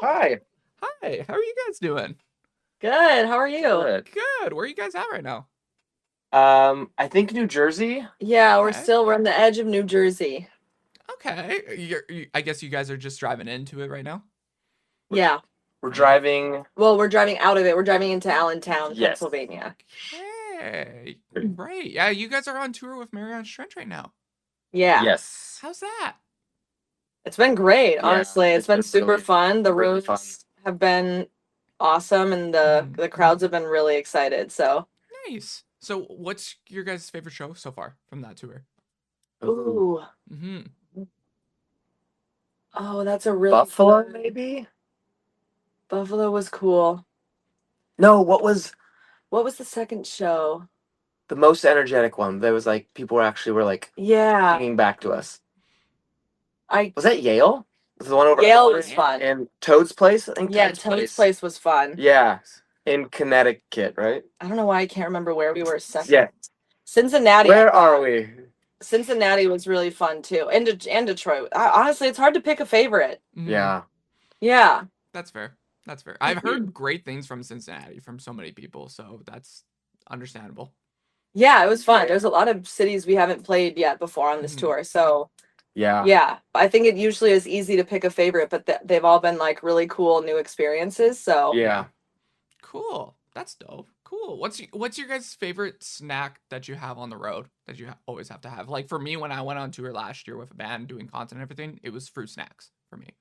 Hi. Hi, how are you guys doing? Good. How are you? Good. Good. Where are you guys at right now? I think New Jersey. Yeah, Okay. we're on the edge of New Jersey. Okay. I guess you guys are just driving into it right now. We're, Yeah. we're driving. Well, we're driving out of it. We're driving into Allentown, Yes. Pennsylvania. Okay. Great. Yeah, you guys are on tour with Marianah Trench right now. Yeah. Yes. How's that? It's been great, Yeah. honestly. It's It's been been super fun. The really fun. rooms have been awesome and the Mhm. the crowds have been really excited. So, Nice. So, what's your guys' favorite show so far from that tour? Ooh. ooh. Mm-hmm. Oh, that's a really Buffalo, good. maybe? Buffalo was cool. No, what was What was the second show? the most energetic one? There was like people were like Yeah. singing back to us. I Was that Yale? Was it the one over Yale was Yeah. fun. in Toad's Place? I think Yeah, Toad's Toad's Place. Place was fun. Yeah, in Connecticut, right? I don't know why I can't remember where we were second. Yeah. Cincinnati, I Where are thought. we? Cincinnati was really fun too, and Detroit. Honestly, it's hard to pick a favorite. Mm-hmm. Yeah. Yeah, That's fair. That's fair. I've heard great things from Cincinnati from so many people, so that's understandable. yeah, it was fun. There's a lot of cities we haven't played yet before on this Mm-hmm. tour, so Yeah. yeah, I think it usually is easy to pick a favorite, but they've all been like really cool new experiences. So Yeah. Cool. That's dope. Cool. What's your guys' favorite snack that you have on the road that you always have to have? Like for me, when I went on tour last year with a band doing content and everything, it was fruit snacks for me.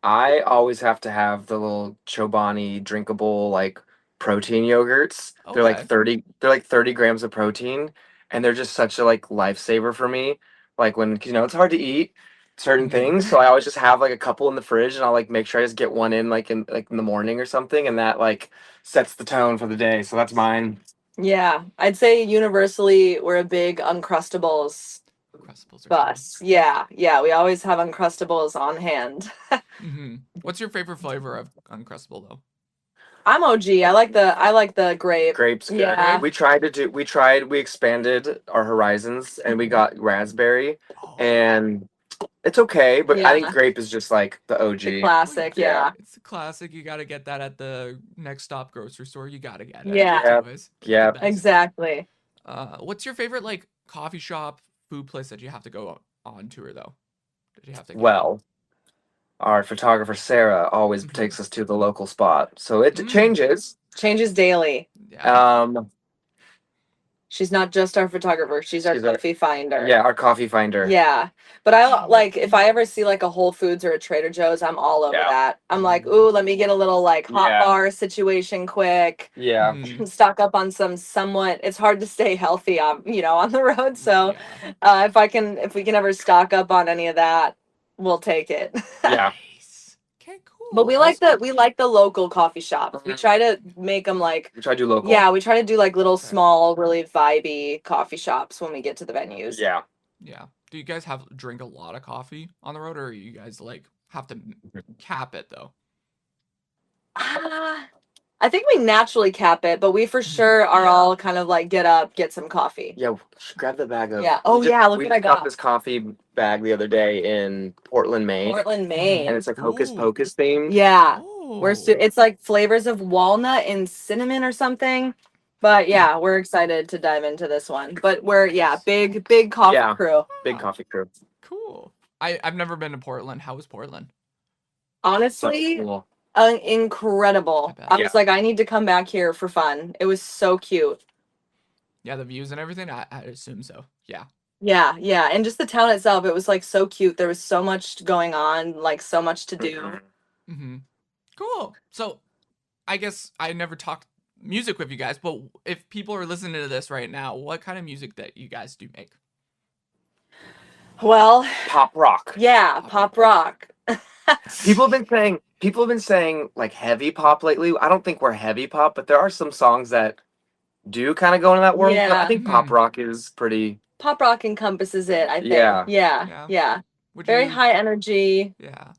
I always have to have the little Chobani drinkable like protein yogurts. Okay. They're like 30 grams of protein and they're just such a like lifesaver for me. Like when it's hard to eat certain Mm-hmm. things, so I always just have like a couple in the fridge and I'll like make sure I just get one in like in the morning or something and that like sets the tone for the day. So that's mine. yeah, I'd say universally we're a big Uncrustables Uncrustables are good. bus. Yeah, yeah, we always have Uncrustables on hand. Mm-hmm. What's your favorite flavor of Uncrustable though? I'm OG. I like the grape. Grapes good. Yeah. Grape? We expanded our horizons and we got raspberry Oh, and it's okay, but I think Yeah. grape is just like the The OG. well, classic. Yeah. Yeah. it's a classic. You gotta get that at the next stop grocery store. You gotta get it. It's Yeah. Yeah. always the Yeah. best. Exactly. What's your favorite like coffee shop food place that you have to go on tour though? That you have to get? Well, our photographer Sarah always Mm-hmm. takes us to the local spot, so it Mm. changes. Changes daily. Yeah. Um, She's not just our photographer. She's our she's our coffee finder. yeah, our coffee finder. Yeah. But I like if I ever see like a Whole Foods or a Trader Joe's, I'm all over Yeah. that. I'm like, Mm-hmm. ooh, let me get a little like hot Yeah. bar situation quick. Yeah. Mm-hmm. Stock up on some somewhat. It's hard to stay healthy on the road. So Yeah. if we can ever stock up on any of that, we'll take it. Yeah. Nice. Okay, But cool. we like the local coffee shops. We Mhm. try to make them like We try to do local. yeah, we try to do like little Okay. small, really vibey coffee shops when we get to the venues. Yeah. Yeah. Do you guys have drink a lot of coffee on the road, or you guys like have to cap it though? Ah, I think we naturally cap it, but we for Mm-hmm. sure are Yeah. all kind of like get up, get some coffee. Yeah, grab the bag of. Yeah. Oh yeah, look We what I just got got. this coffee bag the other day in Portland, Maine, Portland, Mm-hmm. and Maine. it's like Hocus Ooh. Pocus themed. Yeah. Oh. It's like flavors of walnut and cinnamon or something. But Hmm. yeah, we're excited to dive into this one. But we're yeah, Nice. big coffee Yeah, crew. big Ah, coffee crew. cool. I've never been to Portland. How was Portland? So Honestly, cool. I incredible. I bet. Yeah, was like, I need to come back here for fun. It was so cute. Yeah, the views and everything. I assume so. Yeah. Yeah, yeah. And just the town itself, it was like so cute. There was so much going on, like so much to do. Mhm. Mm-hmm. Cool. So I guess I never talked music with you guys, but if people are listening to this right now, what kind of music that you guys do make? Well, Pop rock. yeah, Pop pop rock. rock. People have been saying like heavy pop lately. I don't think we're heavy pop, but there are some songs that do kind of go into that world. But I Yeah, think pop Hmm. rock is pretty. pop rock encompasses it, I think. Yeah, Yeah, Yeah. yeah. Would Very you? high energy. Yeah.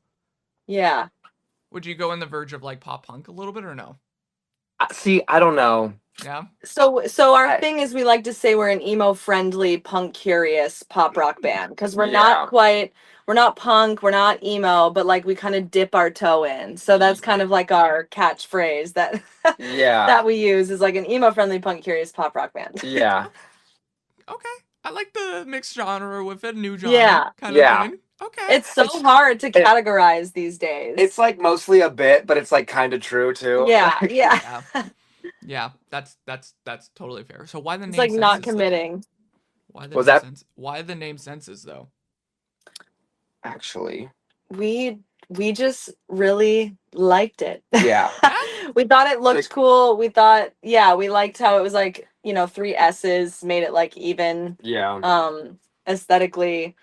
Yeah. Would you go in the verge of like pop punk a little bit or no? See, I don't know. Yeah. So our I, thing is we like to say we're an emo friendly, punk curious pop rock band because yeah, we're not punk, we're not emo, but like we kind of dip our toe in. So that's kind of like our catchphrase that yeah, that we use is like an emo friendly, punk curious pop rock band. yeah, Okay. I like the mixed genre with a new genre Yeah. kind of yeah. thing. Okay. It's so It's hard to it, categorize these it's days. like mostly a bit, but it's like kind of true too. Yeah, yeah. Yeah. Yeah. That's totally fair. So why the It's name like not Senses though? committing. Why the Was name that Sense? Why the name Senses though? actually? we we just really liked it. Yeah, Yeah. We thought it looked like cool. We thought, yeah, we liked how it was like, three S's made it like even yeah. aesthetically.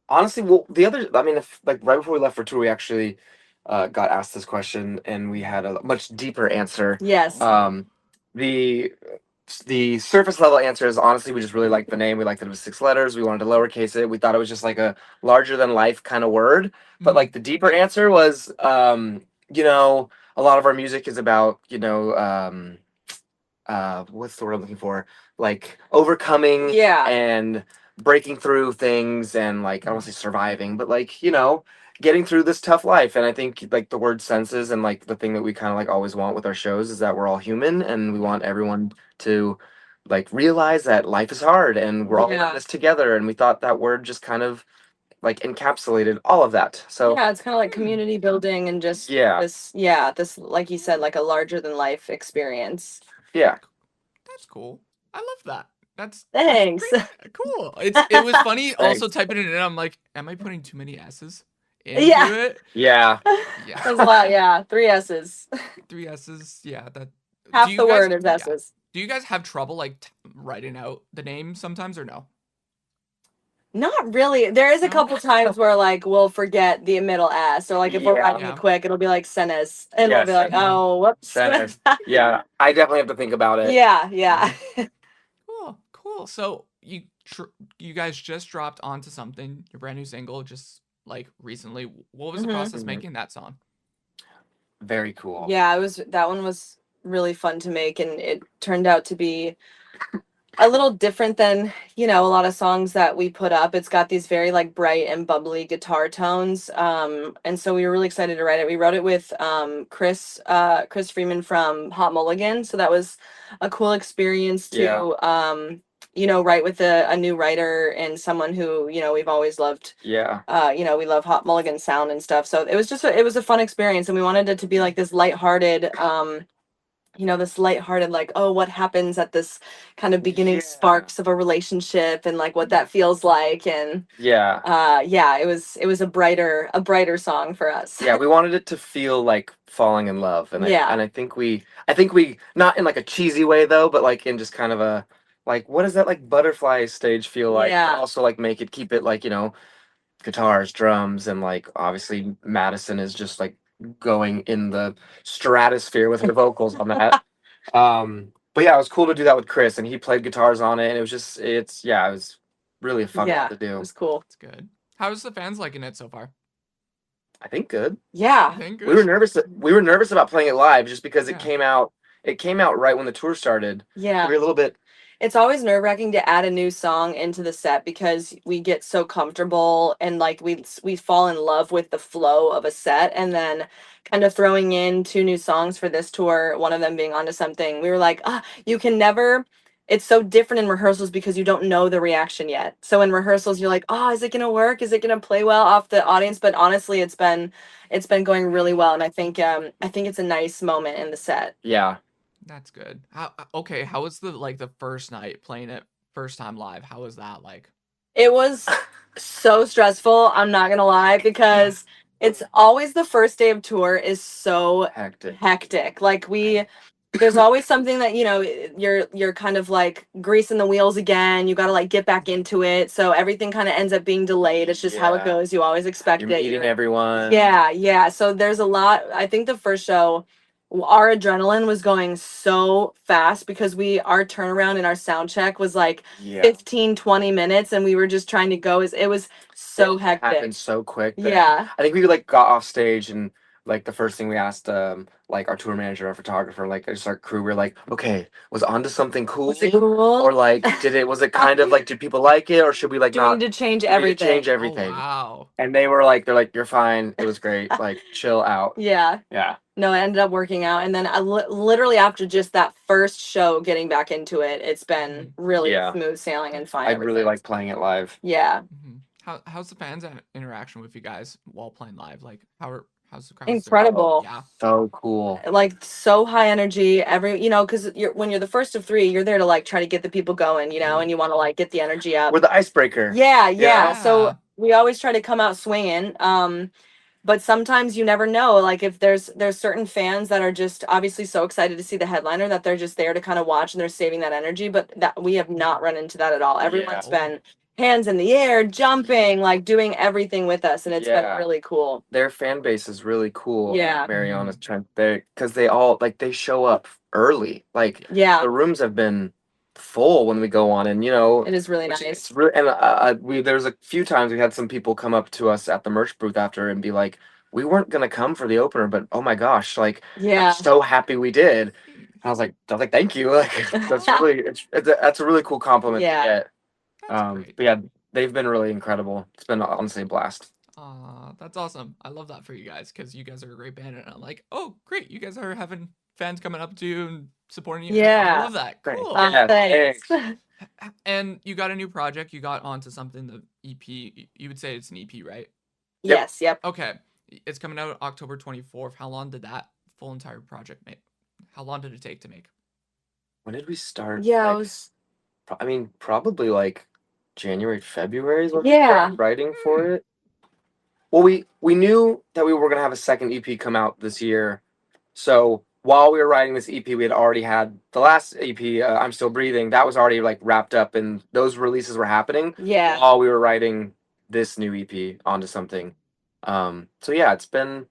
Honestly, well, the other, I mean, if, like right before we left for tour, we actually got asked this question, and we had a much deeper answer. Yes. Oh. The the surface level answer is honestly we just really liked the name. We liked that it was 6 letters. We wanted to lowercase it. We thought it was just like a larger than life kind of word. But Mm. like the deeper answer was, a lot of our music is about, what's the word I'm looking for? Like overcoming Yeah. and breaking through things and like I don't want to say surviving, but like, getting through this tough life. And I think like the word senses and like the thing that we kind of like always want with our shows is that we're all human and we want everyone to like realize that life is hard and we're all in Yeah. this together. And we thought that word just kind of like encapsulated all of that. So Yeah, it's kind of like Hmm. community building and just yeah, this, like you said, like a larger than life experience. yeah, That's cool. I love that. That's Thanks. pretty cool. It was funny also thanks. typing it in. I'm like, am I putting too many S's into Yeah. it? Yeah. Yeah. That's a lot. Yeah. Three S's. Three S's. Yeah. That. Do Half you the guys? word is Yeah. S's. Do you guys have trouble like writing out the name sometimes or no? Not really. There is a No. couple times where like we'll forget the middle S, or like if we're Yeah. writing it Yeah. quick, it'll be like senes, and we'll be Yes. like, Mm. oh, whoops. Centers. Yeah. I definitely have to think about it. Yeah, yeah. Cool. Cool. So you guys just dropped onto something. Your brand new single just like recently. What was the Mhm. process Mhm. making that song? Very cool. Yeah, that one was really fun to make, and it turned out to be a little different than a lot of songs that we put up. It's got these very like bright and bubbly guitar tones, and so we were really excited to write it. We wrote it with Chris Freeman from Hot Mulligan, so that was a cool experience Yeah. to write with a new writer and someone who we've always loved. Yeah. We love Hot Mulligan sound and stuff, so it was just it was a fun experience, and we wanted it to be like this lighthearted this lighthearted, like, oh, what happens at this kind of beginning Yeah. sparks of a relationship and like what that feels like. And Yeah. yeah, it was a brighter song for us. Yeah. We wanted it to feel like falling in love, and Yeah. I think we not in like a cheesy way though, but like in just kind of a like what does that like butterfly stage feel like? But Yeah. also like keep it like guitars, drums, and like obviously Madison is just like going in the stratosphere with her vocals on that. But yeah, it was cool to do that with Chris, and he played guitars on it, and it was just it was really a fun Yeah, one to it do. was cool. It's good. How's the fans liking it so far? I think good. Yeah. I think We were good. nervous. We were nervous about playing it live just because it Yeah. came out. It came out right when the tour started. Yeah. We were a little bit. It's always nerve-wracking to add a new song into the set because we get so comfortable and like we fall in love with the flow of a set, and then kind of throwing in two new songs for this tour, one of them being Onto Something. We were like, you can never, it's so different in rehearsals because you don't know the reaction yet. So in rehearsals you're like, oh, is it gonna work? Is it gonna play well off the audience? But honestly, it's been going really well, and I think it's a nice moment in the set. Yeah. That's good. Okay, how was the first night playing it first time live? How was that like? It was so stressful, I'm not gonna lie, because it's always the first day of tour is so Hectic. Like there's always something that you're kind of like greasing the wheels again. You got to like get back into it. So everything kind of ends up being delayed. It's just how it Yeah. goes. You always expect You're it. meeting everyone. Yeah, yeah. So there's a lot. I think the first show, our adrenaline was going so fast because our turnaround and our sound check was like Yeah. 15-20 minutes, and we were just trying to go. It was so It hectic. happened so quick. Yeah. I think we like got off stage and like the first thing we asked like our tour manager, our photographer, like just our crew, we're like, okay, was onto something cool? Was it cool? Or like was it kind of like, did people like it, or should we like Do we not need to change do we need to everything? change Oh everything? wow. And they're like, you're fine. It was great. Like, chill out. Yeah. Yeah. No, it ended up working out. And then literally after just that first show, getting back into it, it's been really Yeah. smooth sailing and fine. I really everything. like playing it live. Yeah. How's the fans' interaction with you guys while playing live? Like how's the crowd? Incredible. Yeah. So cool. Like so high energy. Because when you're the first of three, you're there to like try to get the people going, and you want to like get the energy up. We're the icebreaker. Yeah. Yeah. So we always try to come out swinging. But sometimes you never know. Like if there's certain fans that are just obviously so excited to see the headliner that they're just there to kind of watch and they're saving that energy. But that we have not run into that at all. Everyone's been hands in the air, jumping, like doing everything with us, and it's been really cool. Their fan base is really cool. Yeah. Marianah's trying because they all like they show up early. Like the rooms have been full when we go on, and it is really nice. It's really, and there's a few times we had some people come up to us at the merch booth after and be like, we weren't gonna come for the opener, but oh my gosh, like I'm so happy we did. I was like, thank you. Like that's really that's a really cool compliment to get. That's great. But yeah, they've been really incredible. It's been honestly a blast. That's awesome. I love that for you guys because you guys are a great band, and I'm like, oh, great, you guys are having fans coming up to you and supporting you. Yeah. I love that. Cool. Thanks. And you got a new project. You got onto something, the EP. You would say it's an EP, right? Yes. Yep. Okay. It's coming out October 24th. How long did that full entire project make? How long did it take to make? When did we start? Yeah, I mean, probably like January, February is when we Yeah. started writing for it. Well, we knew that we were gonna have a second EP come out this year, so while we were writing this EP, we had already had the last EP, "I'm Still Breathing." That was already like wrapped up, and those releases were happening Yeah. while we were writing this new EP onto something. So yeah, it's been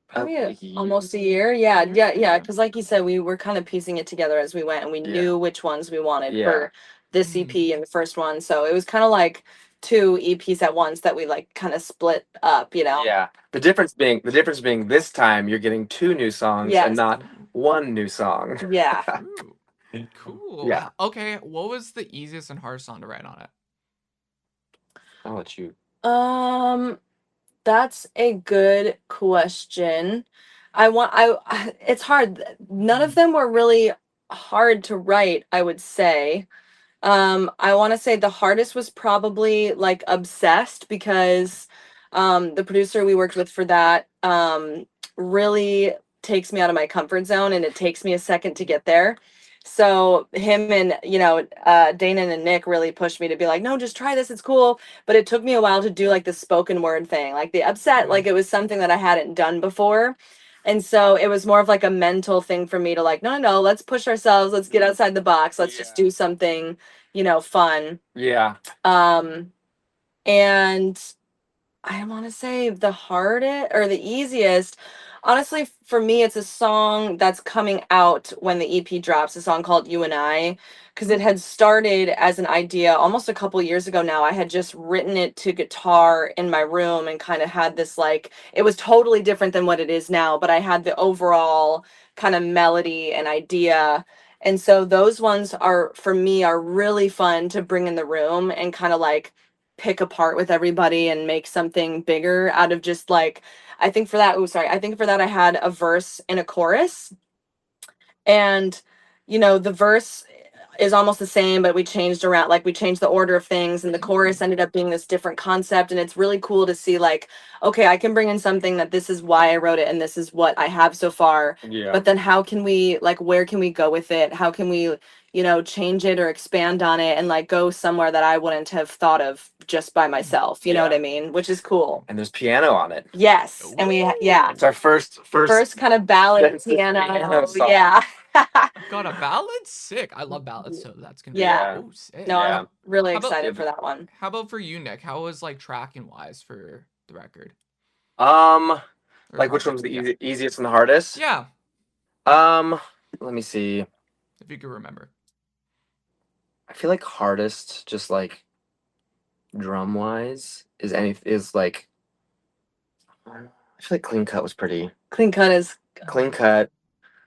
Probably almost a year. Yeah. Because like you said, we were kind of piecing it together as we went, and we knew which ones we wanted for this EP and the first one. So it was kind of like two EPs at once that we like kind of split up. Yeah. The difference being this time you're getting two new songs and not one new song. Yeah. Ooh, cool. Yeah. Okay. What was the easiest and hardest song to write on it? I'll let you. That's a good question. It's hard. None of them were really hard to write, I would say. I want to say the hardest was probably like Obsessed because the producer we worked with for that really takes me out of my comfort zone and it takes me a second to get there. So him and Dana and Nick really pushed me to be like, no, just try this, it's cool. But it took me a while to do like the spoken word thing, like the Upset, like it was something that I hadn't done before. And so it was more of like a mental thing for me to like, no, let's push ourselves, let's get outside the box, let's just do something, fun. Yeah. And I want to say the hardest or the easiest, honestly, for me, it's a song that's coming out when the EP drops, a song called You and I, because it had started as an idea almost a couple years ago now. I had just written it to guitar in my room and kind of had this like, it was totally different than what it is now, but I had the overall kind of melody and idea. And so those ones are, for me, are really fun to bring in the room and kind of like pick apart with everybody and make something bigger out of just like I think for that I had a verse and a chorus, and the verse is almost the same, but we changed the order of things, and the chorus ended up being this different concept. And it's really cool to see like, okay, I can bring in something that this is why I wrote it and this is what I have so far, but then how can we like, where can we go with it, how can we change it or expand on it and like go somewhere that I wouldn't have thought of just by myself, you know what I mean, which is cool. And there's piano on it. Yes. And it's our first kind of ballad piano song. Yeah. Got a ballad? Sick. I love ballads, so that's gonna be sick. No, I'm really excited for that one. How about for you, Nick? How was like tracking wise for the record? Like which one's the easiest and the hardest? Yeah. Let me see. If you could remember. I feel like hardest, just like drum wise, is like I feel like Clean Cut was pretty Clean Cut is clean cut.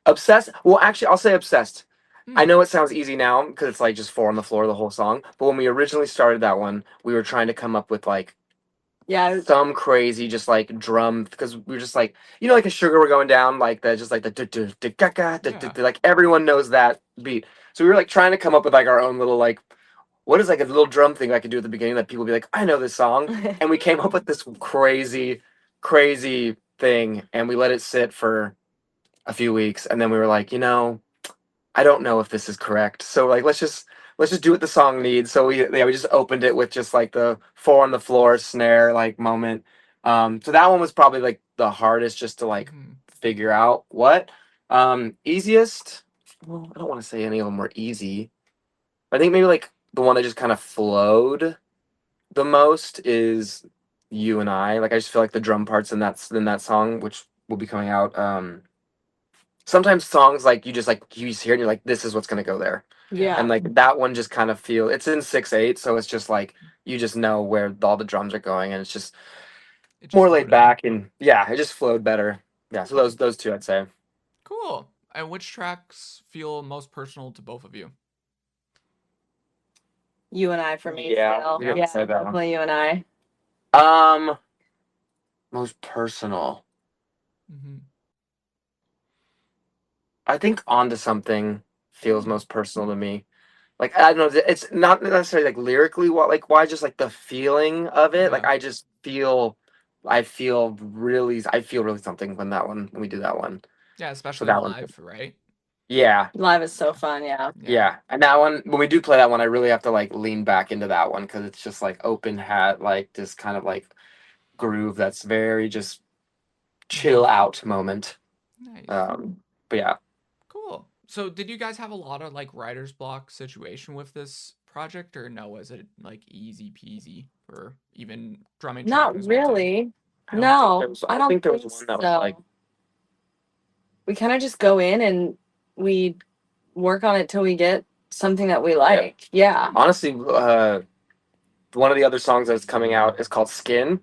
Obsessed. Well, actually, I'll say Obsessed. I Hmm. know it sounds easy now because it's like just four on the floor the whole song. But when we originally started that one, we were trying to come up with like yeah. some crazy just like drum because we were just like like a sugar we're going down like the just like the Yeah. like everyone knows that beat. So we were like trying to come up with like our own little like what is like a little drum thing I could do at the beginning that people would be like, I know this song. And we came up with this crazy, crazy thing and we let it sit for a few weeks and then we were like, I don't know if this is correct. So like let's just do what the song needs. So we just opened it with just like the four on the floor snare like moment. So that one was probably like the hardest just to like Mhm. figure out what. Easiest, well, I don't want to say any of them were easy. I think maybe like the one that just kind of flowed the most is You and I. Like I just feel like the drum parts in that song, which will be coming out. Sometimes songs like you just hear and you're like, this is what's gonna go there. Yeah. And like that one just kind of it's in 6/8, so it's just like you just know where all the drums are going and it's just It just more laid floated. back and yeah, it just flowed better. Yeah, so those two I'd say. Cool. And which tracks feel most personal to both of you? You and I for me Yeah, still. we have to Yeah, say that one. definitely You and I. Most personal. Mm-hmm. I think Onto Something feels most personal to me. Like I don't know, it's not necessarily like lyrically why just like the feeling of it. Like Yeah. I just I feel really something when we do that one. Yeah, So especially that one. live, right? Yeah. Live is so fun. Yeah. Yeah. And that one when we do play that one I really have to like lean back into that one because it's just like open hat like this kind of like groove that's very just chill out moment. Nice. But yeah. Cool. So did you guys have a lot of like writer's block situation with this project or no, was it like easy peasy for even drumming track Not as well too? really. I don't think No, there was I I don't don't think there was think one that was so. like We kind of just go in and we work on it till we get something that we like. Yeah. honestly one of the other songs that's coming out is called Skin.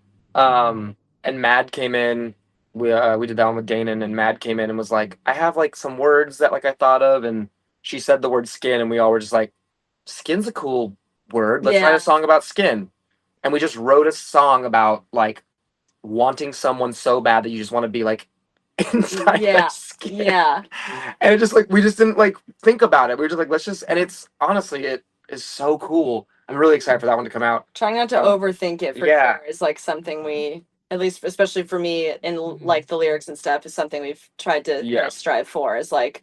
And Mad came in. We did that one with Danon, and Mad came in and was like, I have like some words that like I thought of, and she said the word skin, and we all were just like, skin's a cool word. Let's write Yeah. a song about skin. And we just wrote a song about like wanting someone so bad that you just want to be like inside their Yeah. skin. Yeah. And it just like we just didn't like think about it. We were just like, let's just and it's honestly it is so cool. I'm really excited for that one to come out. Trying not to overthink it for Yeah. sure is like something we, at least especially for me in Mhm. like the lyrics and stuff, is something we've tried to Yeah. strive for. Is like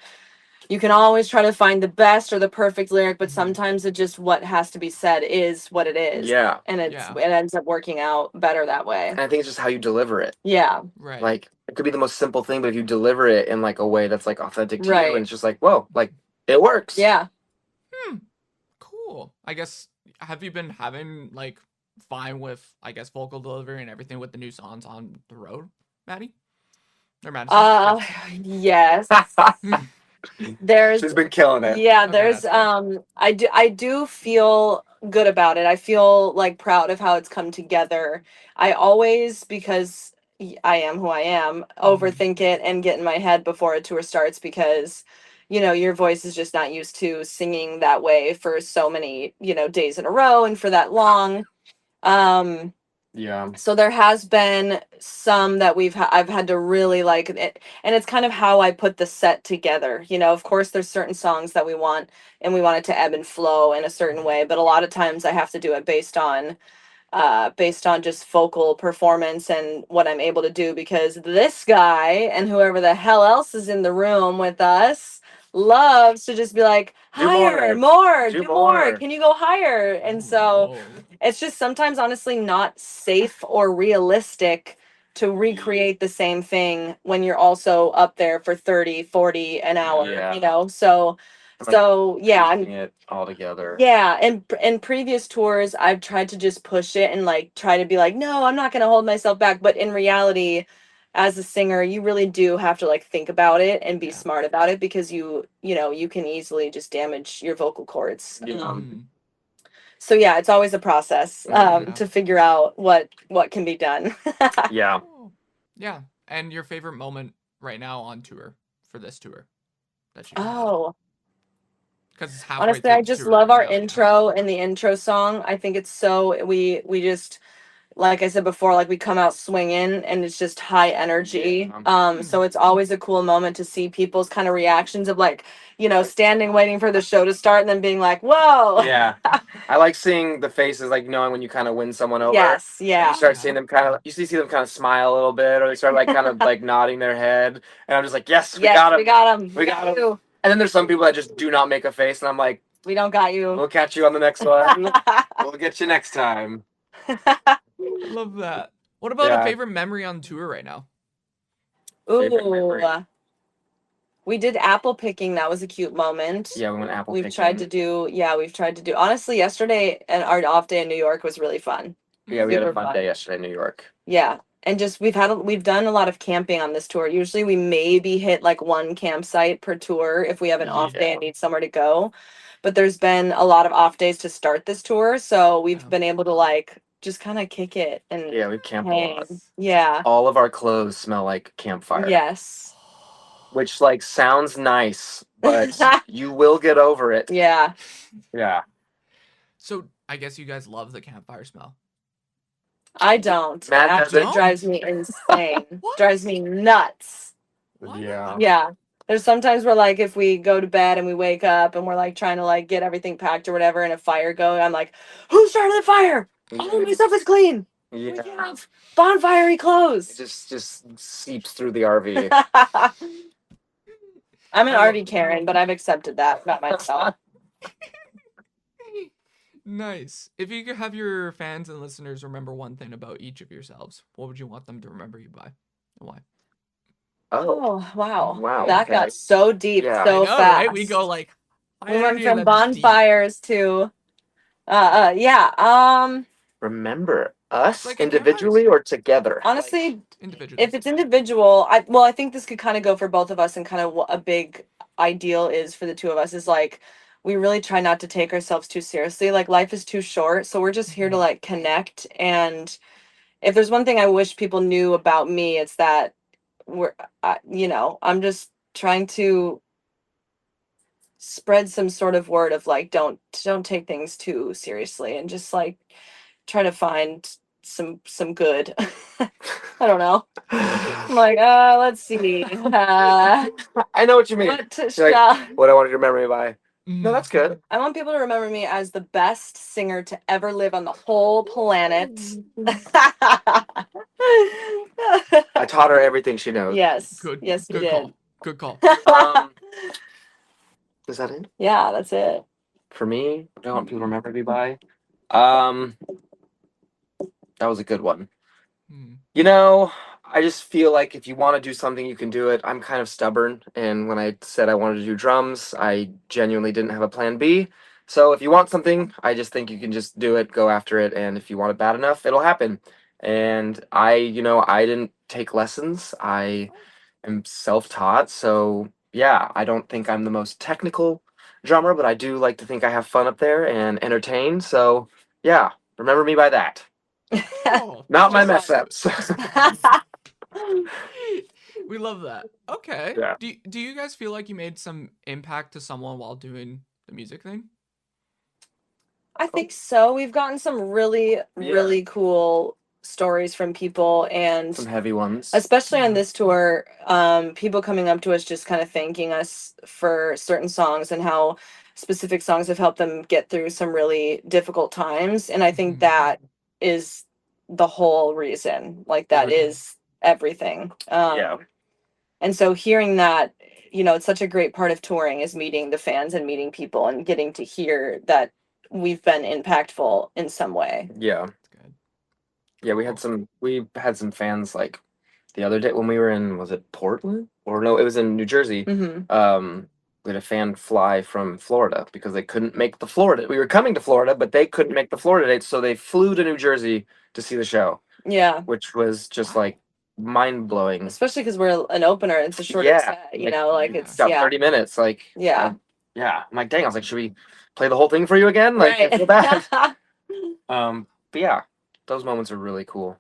you can always try to find the best or the perfect lyric, but Mhm. sometimes it just what has to be said is what it is. Yeah. And it Yeah. ends up working out better that way. And I think it's just how you deliver it. Yeah. Right. Like it could be the most simple thing, but if you deliver it in like a way that's like authentic to you, Right. and it's just like, whoa, like it works. Yeah. Cool. I guess have you been having like fine with I guess vocal delivery and everything with the new songs on the road, Maddie? Or Madison? Yes. There's She's been killing it. yeah, Okay, there's that's good. I do feel good about it. I feel like proud of how it's come together. I always, because I am who I am, overthink it and get in my head before a tour starts because your voice is just not used to singing that way for so many, days in a row and for that long. Um Yeah. so there has been some that I've had to really like it, and it's kind of how I put the set together. Of course there's certain songs that we want and we want it to ebb and flow in a certain way, but a lot of times I have to do it based on just vocal performance and what I'm able to do, because this guy and whoever the hell else is in the room with us loves to just be like, Do higher, more. more, Do do more, more. can you go higher? And so Whoa. it's just sometimes honestly not safe or realistic to recreate the same thing when you're also up there for 30, 40 an hour, Yeah. so Like, yeah, I'm piecing it all together. yeah, and in previous tours, I've tried to just push it and like try to be like, no, I'm not going to hold myself back. But in reality, as a singer, you really do have to like think about it and be Yeah. smart about it, because you can easily just damage your vocal cords. So yeah, it's always a process Yeah. to figure out what can be done. Yeah. Cool. Yeah. And your favorite moment right now on tour for this tour that you have? Oh, Because it's halfway honestly, through I the just tour love right our now. intro and the intro song. I think it's so we just like I said before, like we come out swinging and it's just high energy. Mm. So it's always a cool moment to see people's kind of reactions of like, standing waiting for the show to start and then being like, whoa. Yeah. I like seeing the faces, like knowing when you kind of win someone over. Yes, You yeah. start seeing them kind of, you see them kind of smile a little bit, or they start like kind of like nodding their head, and I'm just like, yes, we Yes, got him, we got him. we got him. you. And then there's some people that just do not make a face, and I'm like, We don't got you. we'll catch you on the next one. We'll get you next time. I love that. What about a Yeah. favorite memory on tour right now? Favorite memory. Ooh. We did apple picking. That was a cute moment. Yeah, we went apple We've picking. tried to do. Honestly, yesterday and our off day in New York was really fun. Yeah, we had a Super fun fun. day yesterday in New York. Yeah. And just we've done a lot of camping on this tour. Usually we maybe hit like one campsite per tour if we have an off day and need somewhere to go. But there's been a lot of off days to start this tour, so we've been able to like just kind of kick it and Yeah, we camped a hang. lot. Yeah. All of our clothes smell like campfire. Yes. Which like sounds nice, but you will get over it. Yeah. Yeah. So I guess you guys love the campfire smell. I don't. Matt Actually, doesn't? it drives me insane. What? Drives me nuts. Why Yeah. not? Yeah. There's sometimes where like if we go to bed and we wake up and we're like trying to like get everything packed or whatever and a fire going, I'm like, who started the fire? All of my stuff is clean. We Yeah. have bonfirey It clothes. just seeps through the RV. I'm an I love RV Karen, but I've accepted that about myself. Nice. If you could have your fans and listeners remember one thing about each of yourselves, what would you want them to remember you by? And why? Oh, wow. Wow, That okay. got so deep Yeah. so I know, fast. right? We go like We went energy and from then deep. bonfires to yeah. Remember us Like individually or together? Honestly, Individually. if it's individual, I think this could kind of go for both of us, and kind of what a big ideal is for the two of us is like we really try not to take ourselves too seriously. Like life is too short, so we're just here to like connect. And if there's one thing I wish people knew about me, it's that I'm just trying to spread some sort of word of like don't take things too seriously and just like try to find some good. I don't know. I'm like, let's see. I know what you mean. What You're like, what I wanted to remember me by. No, that's good. I want people to remember me as the best singer to ever live on the whole planet. I taught her everything she knows. Yes. Good. Yes, you Good did. call. Good call. Is that it? Yeah, that's it. For me, what do I want people to remember me by? That was a good one. You know, I just feel like if you want to do something, you can do it. I'm kind of stubborn, and when I said I wanted to do drums, I genuinely didn't have a plan B. So if you want something, I just think you can just do it, go after it, and if you want it bad enough, it'll happen. And I didn't take lessons. I am self-taught, so yeah, I don't think I'm the most technical drummer, but I do like to think I have fun up there and entertain. So yeah, remember me by that. Oh, Not my just mess like- ups. We love that. Okay. Yeah. Do you guys feel like you made some impact to someone while doing the music thing? I think so. We've gotten some really, really cool stories from people, and Some heavy ones. especially on this tour, people coming up to us just kind of thanking us for certain songs and how specific songs have helped them get through some really difficult times. And I think that is the whole reason. Like that is everything. Yeah. And so hearing that, it's such a great part of touring is meeting the fans and meeting people and getting to hear that we've been impactful in some way. Yeah. That's good. Yeah, we had some fans like the other day when we were in, was it Portland? Or no, it was in New Jersey. We had a fan fly from Florida because they couldn't make the Florida. We were coming to Florida, but they couldn't make the Florida date, so they flew to New Jersey to see the show. Yeah. Which was just like mind blowing. Especially because we're an opener. It's a shorter set, it's about 30 minutes. Like, yeah. I'm like, dang, I was like, should we play the whole thing for you again? Like, I feel bad. But yeah, those moments are really cool.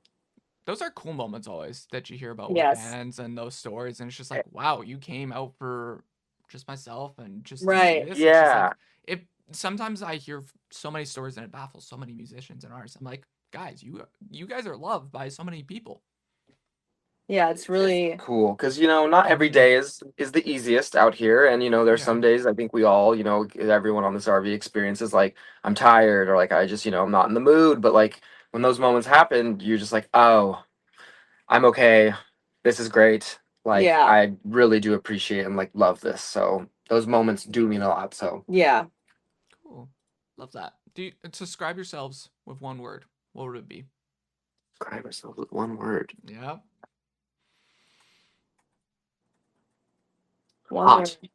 those are cool moments always that you hear about with Yes. bands and those stories, and it's just like, wow, you came out for just myself and just to see Right. this. It's just like Yeah. it. Sometimes I hear so many stories and it baffles so many musicians and artists. I'm like, guys, you guys are loved by so many people. Yeah, it's really Cool, because not every day is the easiest out here, and there's Yeah. some days I think we all, everyone on this RV experiences like I'm tired or like I just, I'm not in the mood, but like when those moments happen, you're just like, oh, I'm okay. This is great. Like yeah. I really do appreciate and like love this. So those moments do mean a lot. So Yeah. Cool. Love that. Do you describe yourselves with one word? What would it be? describe myself with one word. Yeah. One Hot. word.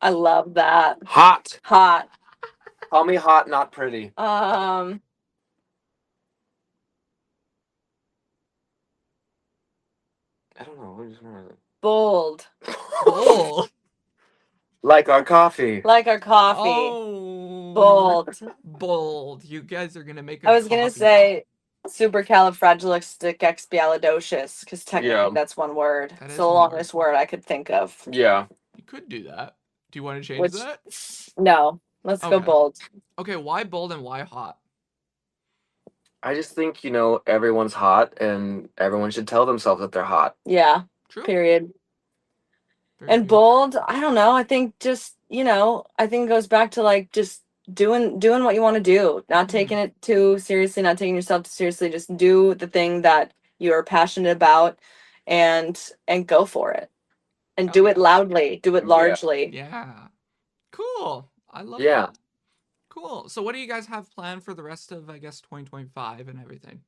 I love that. Hot. Hot. Call me hot, not pretty. I don't know. What is it? Bold. Bold. Like our coffee. Like our coffee. Oh. Bold. Bold. You guys are gonna make a I was gonna coffee. say supercalifragilisticexpialidocious, because technically Yeah. that's one word. That It's is the one word. longest word I could think of. Yeah. You could do that. Do you want to change Which that? no. Let's go Okay. bold. Okay, why bold and why hot? I just think, everyone's hot and everyone should tell themselves that they're hot. Yeah. True. Period. Very And good. bold, I don't know. I think just, I think it goes back to like just doing what you want to do, not taking it too seriously, not taking yourself too seriously. Just do the thing that you're passionate about and go for it. And Hell do yeah. it loudly, do it Yeah. largely. Yeah. Cool. I love Yeah. that. Cool. So what do you guys have planned for the rest of, I guess, 2025 and everything?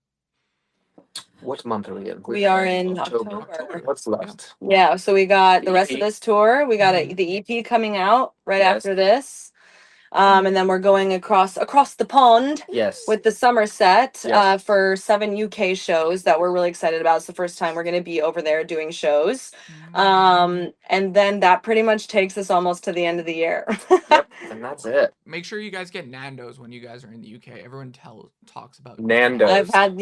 What month are we in? We are in October. October. What's left? Yeah, so we got the rest of EP. this tour. We got Mhm. the EP coming out right Yes. after this. And then we're going across the pond Yes. with the Somerset Yes. for 7 UK shows that we're really excited about. It's the first time we're going to be over there doing shows. And then that pretty much takes us almost to the end of the year. Yep. And that's it. Make sure you guys get Nando's when you guys are in the UK. Everyone talks about Nando's. I've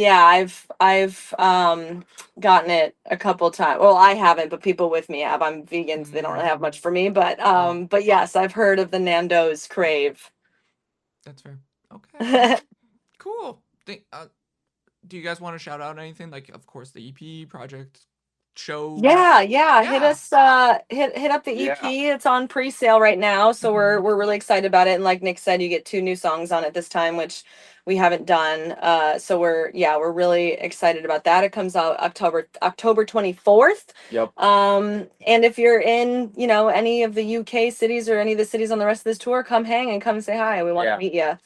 gotten it a couple times. Well, I haven't, but people with me have. I'm vegan, so they don't really have much for me. But yes, I've heard of the Nando's crave. That's fair. Okay. Cool. Do you guys want to shout out anything? Like, of course, the EP project shows. Yeah. Yeah. Hit us hit up the EP. Yeah. It's on pre-sale right now, so Mhm. we're really excited about it. And like Nick said, you get 2 new songs on it this time, which we haven't done. So we're really excited about that. It comes out October 24th. Yep. And if you're in, any of the UK cities or any of the cities on the rest of this tour, come hang and come say hi. We want Yeah. to meet you.